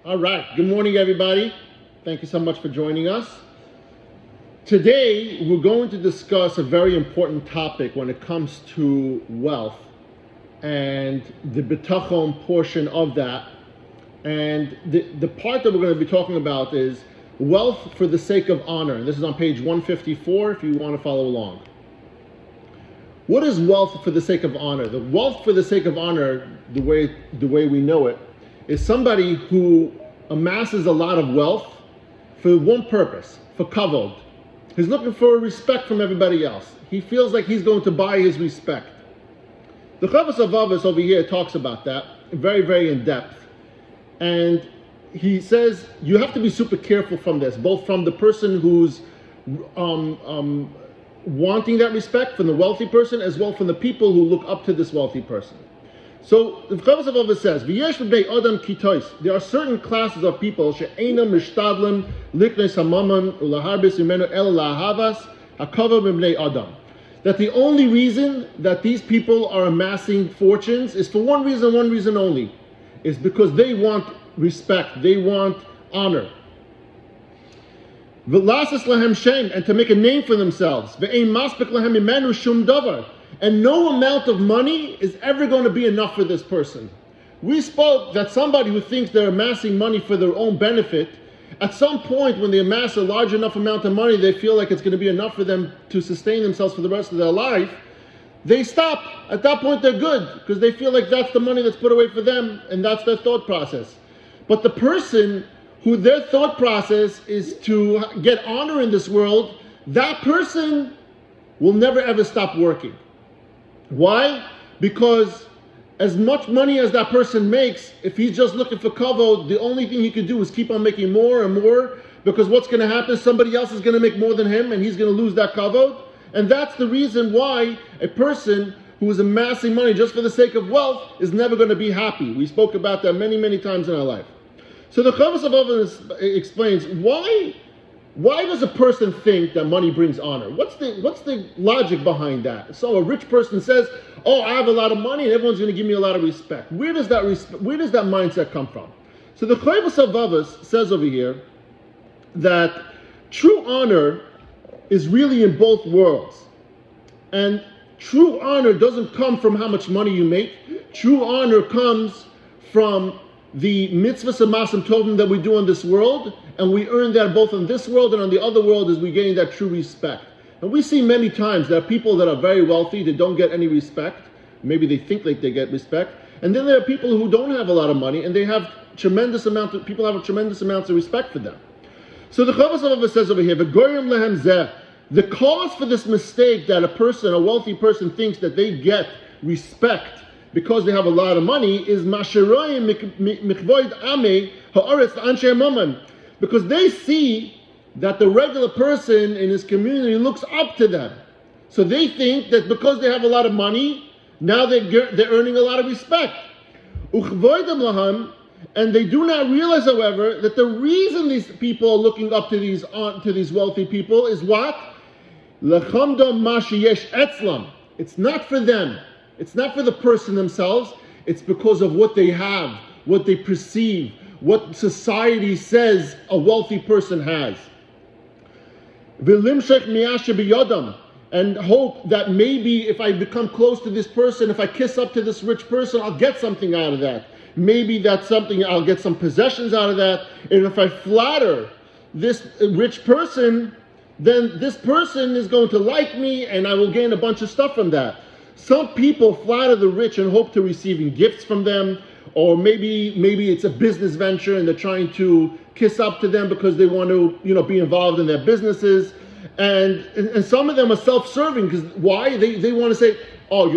All right, good morning everybody. Thank you so much for joining us. Today we're going to discuss a very important topic when it comes to wealth and the bitachon portion of that. And the part that we're going to be talking about is wealth for the sake of honor. This is on page 154 if you want to follow along. What is wealth for the sake of honor? The wealth for the sake of honor, the way we know it, is somebody who amasses a lot of wealth for one purpose, for kavod. He's looking for respect from everybody else. He feels like he's going to buy his respect. The Rav Av over here talks about that very, very in depth. And he says you have to be super careful from this, both from the person who's wanting that respect, from the wealthy person, as well from the people who look up to this wealthy person. So the Rav Av says, there are certain classes of people that the only reason that these people are amassing fortunes is for one reason only, is because they want respect, they want honor. And to make a name for themselves. And no amount of money is ever going to be enough for this person. We spoke that somebody who thinks they're amassing money for their own benefit, at some point when they amass a large enough amount of money, they feel like it's going to be enough for them to sustain themselves for the rest of their life. They stop. At that point they're good, because they feel like that's the money that's put away for them, and that's their thought process. But the person who their thought process is to get honor in this world, that person will never ever stop working. Why? Because as much money as that person makes, if he's just looking for kavod, the only thing he can do is keep on making more and more, because what's going to happen is somebody else is going to make more than him and he's going to lose that kavod. And that's the reason why a person who is amassing money just for the sake of wealth is never going to be happy. We spoke about that many, many times in our life. So the Rav Av explains why does a person think that money brings honor? What's the logic behind that? So a rich person says, "Oh, I have a lot of money, and everyone's going to give me a lot of respect." Where does that mindset come from? So the Rav Av says over here that true honor is really in both worlds, and true honor doesn't come from how much money you make. True honor comes from the mitzvahs and masim tovim that we do in this world, and we earn that both in this world and on the other world as we gain that true respect. And we see many times that people that are very wealthy, they don't get any respect. Maybe they think like they get respect. And then there are people who don't have a lot of money, and they have people have tremendous amounts of respect for them. So the Rav Av says over here, the cause for this mistake that a wealthy person thinks that they get respect because they have a lot of money is because they see that the regular person in his community looks up to them. So they think that because they have a lot of money, now they're earning a lot of respect. And they do not realize, however, that the reason these people are looking up to these wealthy people is what? It's not for them. It's not for the person themselves. It's because of what they have, what they perceive, what society says a wealthy person has. And hope that maybe if I become close to this person, if I kiss up to this rich person, I'll get something out of that. Maybe that's something, I'll get some possessions out of that. And if I flatter this rich person, then this person is going to like me and I will gain a bunch of stuff from that. Some people flatter the rich and hope to receiving gifts from them, or maybe it's a business venture and they're trying to kiss up to them because they want to, be involved in their businesses. And some of them are self-serving because why? They want to say, "Oh,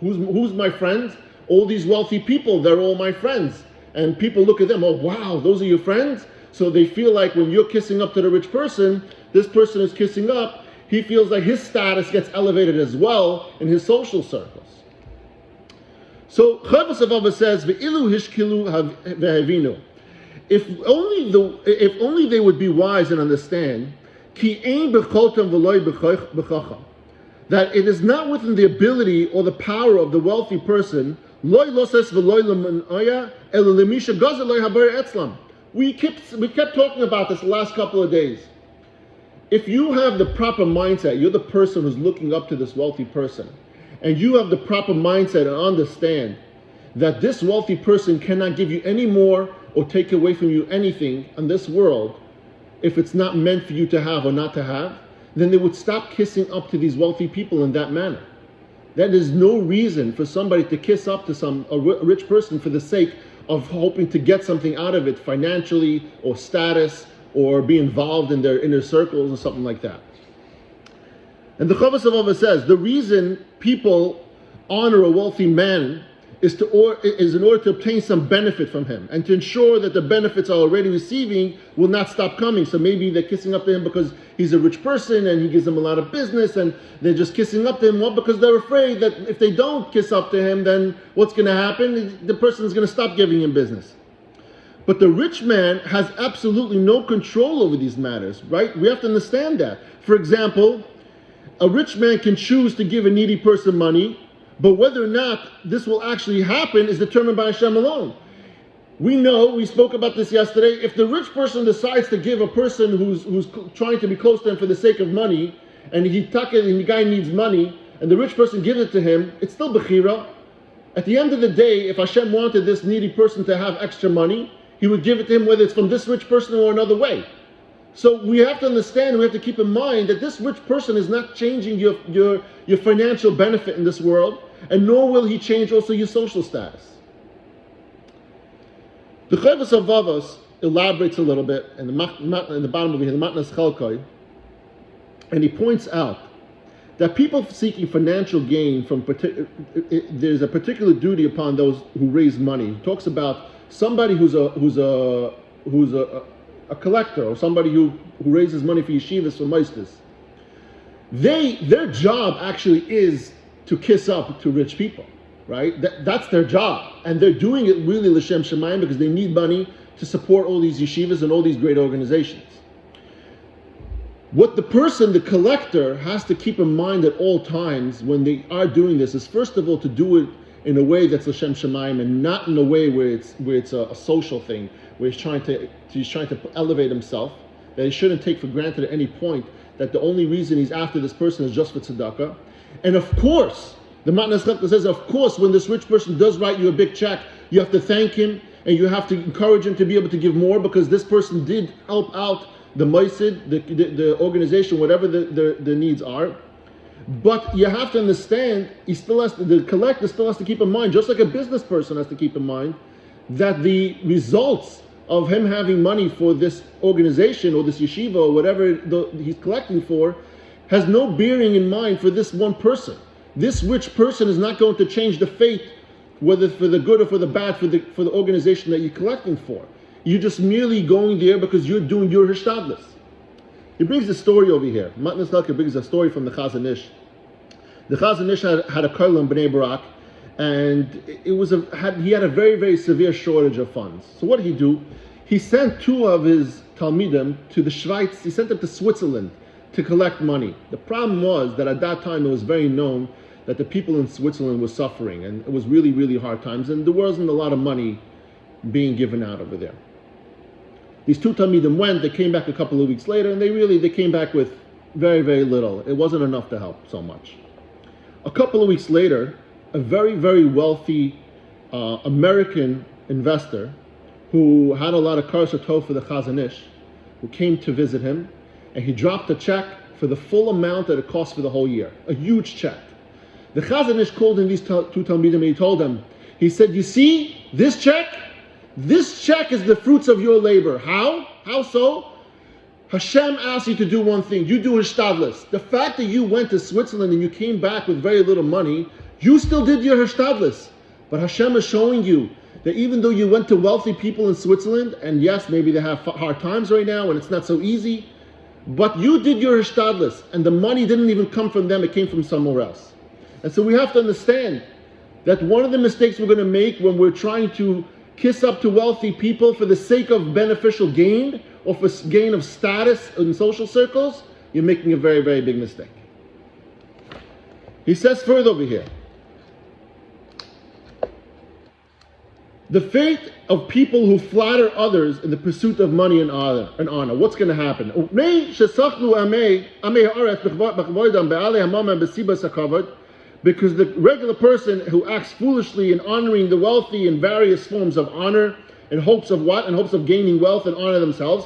who's my friends? All these wealthy people, they're all my friends." And people look at them, "Oh, wow, those are your friends?" So they feel like when you're kissing up to the rich person, this person is kissing up, he feels like his status gets elevated as well in his social circles. So Rav Av says, "Ve'ilu hishkilu v'havinu." If only they would be wise and understand, ki ein b'choltam v'loy b'chacham, that it is not within the ability or the power of the wealthy person Loy loses v'loy lemanaya el lemisha gazel loy haber etzlam. We kept talking about this the last couple of days. If you have the proper mindset, you're the person who's looking up to this wealthy person, and you have the proper mindset and understand that this wealthy person cannot give you any more or take away from you anything in this world, if it's not meant for you to have or not to have, then they would stop kissing up to these wealthy people in that manner. That is no reason for somebody to kiss up to a rich person for the sake of hoping to get something out of it financially or status or be involved in their inner circles or something like that. And the Rav Av says the reason people honor a wealthy man is in order to obtain some benefit from him and to ensure that the benefits are already receiving will not stop coming. So maybe they're kissing up to him because he's a rich person and he gives them a lot of business, and they're just kissing up to him, well, because they're afraid that if they don't kiss up to him, then what's going to happen? The person is going to stop giving him business. But the rich man has absolutely no control over these matters, right? We have to understand that. For example, a rich man can choose to give a needy person money, but whether or not this will actually happen is determined by Hashem alone. We spoke about this yesterday, if the rich person decides to give a person who's trying to be close to him for the sake of money, and the guy needs money, and the rich person gives it to him, it's still bechira. At the end of the day, if Hashem wanted this needy person to have extra money, He would give it to him whether it's from this rich person or another way. So we have to understand, we have to keep in mind that this rich person is not changing your financial benefit in this world, and nor will he change also your social status. The Rav Av elaborates a little bit in the bottom of here, the Matnas Chalkoi, and he points out that people seeking financial gain there's a particular duty upon those who raise money. He talks about somebody who's a collector, or somebody who raises money for yeshivas, for moistus. Their job actually is to kiss up to rich people, right? That's their job, and they're doing it really l'shem shemayim because they need money to support all these yeshivas and all these great organizations. What the collector, has to keep in mind at all times when they are doing this is, first of all, to do it in a way that's l'shem shemayim and not in a way where it's a social thing, where he's trying to elevate himself, that he shouldn't take for granted at any point that the only reason he's after this person is just for tzedakah. And of course, the Matnas Chalkoi says, of course, when this rich person does write you a big check, you have to thank him and you have to encourage him to be able to give more, because this person did help out the moisid, the organization, whatever the needs are. But you have to understand, the collector still has to keep in mind, just like a business person has to keep in mind, that the results of him having money for this organization or this yeshiva or whatever he's collecting for has no bearing in mind for this one person. This rich person is not going to change the fate, whether for the good or for the bad, for the organization that you're collecting for. You're just merely going there because you're doing your hishtadlus. He brings a story over here. Matnas Chalkoi brings a story from the Chazon Ish. The Chazon Ish had a kollel in Bnei Barak, and he had a very, very severe shortage of funds. So what did he do? He sent two of his talmidim to the Schweiz. He sent them to Switzerland to collect money. The problem was that at that time it was very known that the people in Switzerland were suffering, and it was really, really hard times, and there wasn't a lot of money being given out over there. These two talmidim went, they came back a couple of weeks later, and they came back with very, very little. It wasn't enough to help so much. A couple of weeks later, a very, very wealthy American investor who had a lot of karas hatov for the Chazon Ish, who came to visit him, and he dropped a check for the full amount that it cost for the whole year, a huge check. The Chazon Ish called in these two talmidim and he told them, he said, you see, this check is the fruits of your labor. How? How so? Hashem asked you to do one thing. You do hishtadlus. The fact that you went to Switzerland and you came back with very little money, you still did your hishtadlus. But Hashem is showing you that even though you went to wealthy people in Switzerland, and yes, maybe they have hard times right now and it's not so easy, but you did your hishtadlus, and the money didn't even come from them, it came from somewhere else. And so we have to understand that one of the mistakes we're going to make when we're trying to kiss up to wealthy people for the sake of beneficial gain or for gain of status in social circles, you're making a very, very big mistake. He says further over here, The fate of people who flatter others in the pursuit of money and honor. What's going to happen? Because the regular person who acts foolishly in honoring the wealthy in various forms of honor, in hopes of what? In hopes of gaining wealth and honor themselves.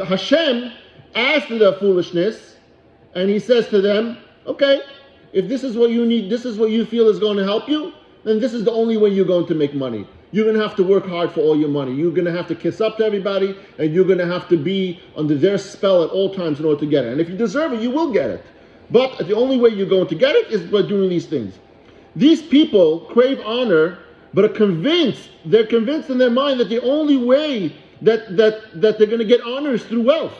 Hashem adds to their foolishness, and he says to them, okay, if this is what you need, this is what you feel is going to help you, then this is the only way you're going to make money. You're going to have to work hard for all your money. You're going to have to kiss up to everybody, and you're going to have to be under their spell at all times in order to get it. And if you deserve it, you will get it. But the only way you're going to get it is by doing these things. These people crave honor, but are convinced, they're convinced in their mind that the only way that they're going to get honor is through wealth.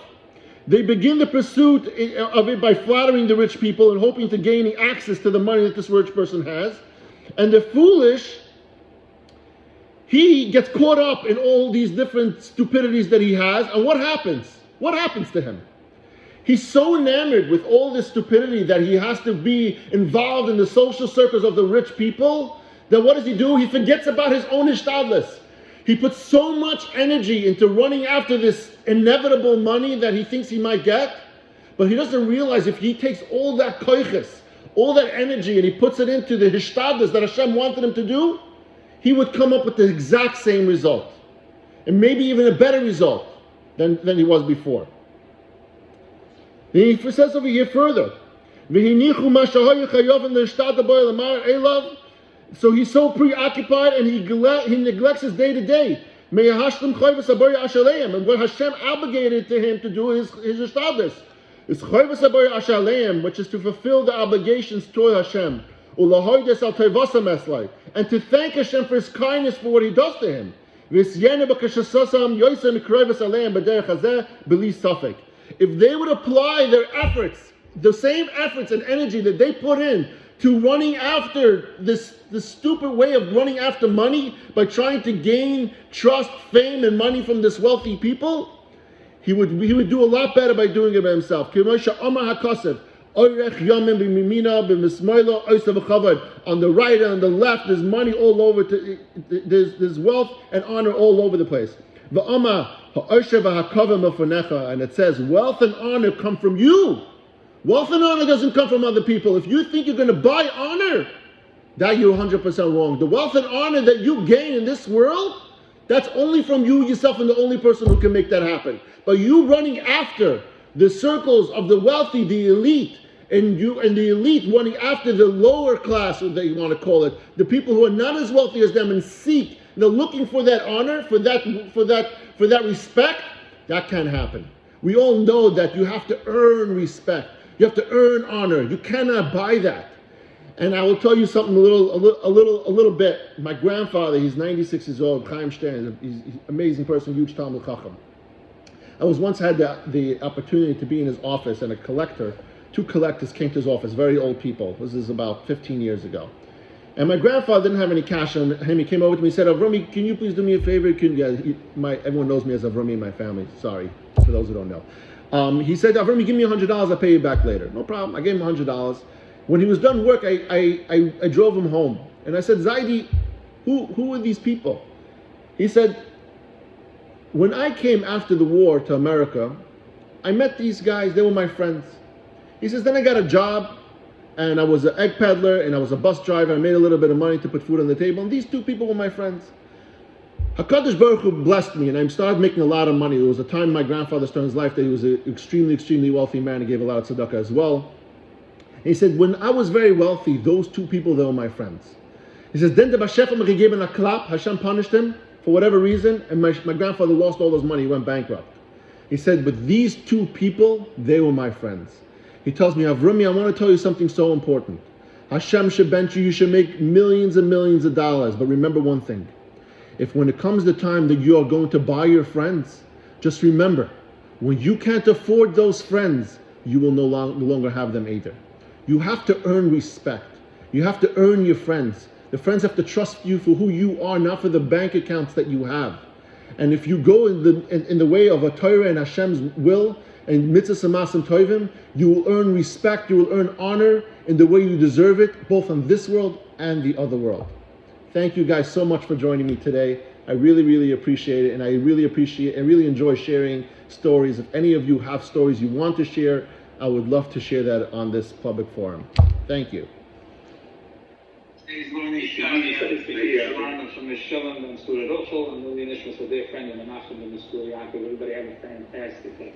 They begin the pursuit of it by flattering the rich people and hoping to gain access to the money that this rich person has. And the foolish, he gets caught up in all these different stupidities that he has. And what happens? What happens to him? He's so enamored with all this stupidity that he has to be involved in the social circles of the rich people, that what does he do? He forgets about his own ishtadlis. He puts so much energy into running after this inevitable money that he thinks he might get, but he doesn't realize if he takes all that koiches, all that energy, and he puts it into the hishtadlis that Hashem wanted him to do, he would come up with the exact same result, and maybe even a better result than he was before. He says over here further, so he's so preoccupied and he neglects his day-to-day. And what Hashem obligated to him to do is his ishtadlis. It's which is to fulfill the obligations toward Hashem. And to thank Hashem for his kindness for what he does to him. If they would apply their efforts, the same efforts and energy that they put in to running after this stupid way of running after money by trying to gain trust, fame, and money from this wealthy people, he would do a lot better by doing it by himself. On the right and on the left, there's money all over. There's wealth and honor all over the place. And it says, wealth and honor come from you. Wealth and honor doesn't come from other people. If you think you're going to buy honor, that you're 100% wrong. The wealth and honor that you gain in this world, that's only from you yourself and the only person who can make that happen. But you running after the circles of the wealthy, the elite, and the elite running after the lower class, or that you want to call it, the people who are not as wealthy as them and seek, they're looking for that honor, for that respect, that can't happen. We all know that you have to earn respect. You have to earn honor. You cannot buy that. And I will tell you something a little bit. My grandfather, he's 96 years old, Chaim Stern, he's an amazing person, huge Talmud Chacham. I once had the opportunity to be in his office, and two collectors came to his office, very old people. This is about 15 years ago. And my grandfather didn't have any cash on him. He came over to me and said, Avrami, can you please do me a favor? Everyone knows me as Avrami in my family. Sorry, for those who don't know. He said, Avrami, give me $100, I'll pay you back later. No problem. I gave him $100. When he was done work, I drove him home. And I said, Zaidi, who are these people? He said, when I came after the war to America, I met these guys, they were my friends. He says, then I got a job, and I was an egg peddler, and I was a bus driver. I made a little bit of money to put food on the table, and these two people were my friends. HaKadosh Baruch Hu blessed me, and I started making a lot of money. There was a time in my grandfather's his life that he was an extremely, extremely wealthy man. He gave a lot of tzedakah as well. And he said, when I was very wealthy, those two people, they were my friends. He says, then the Bashefam gave him a clap, Hashem punished him for whatever reason, and my grandfather lost all his money, he went bankrupt. He said, but these two people, they were my friends. He tells me, Avrami, I want to tell you something so important. Hashem should bench you should make millions and millions of dollars, but remember one thing. If when it comes the time that you are going to buy your friends, just remember, when you can't afford those friends, you will no longer have them either. You have to earn respect. You have to earn your friends. The friends have to trust you for who you are, not for the bank accounts that you have. And if you go in the way of a Torah and Hashem's will and mitzvahs and masim tovim, you will earn respect, you will earn honor in the way you deserve it, both on this world and the other world. Thank you guys so much for joining me today. I really, really appreciate it, and I really enjoy sharing stories. If any of you have stories you want to share, I would love to share that on this public forum. Thank you. He's learning from the Shalom and Surah Rochel, and Lily Nishmas, a dear friend, and the Nachum and the Surah Yaakov. Everybody have a fantastic day.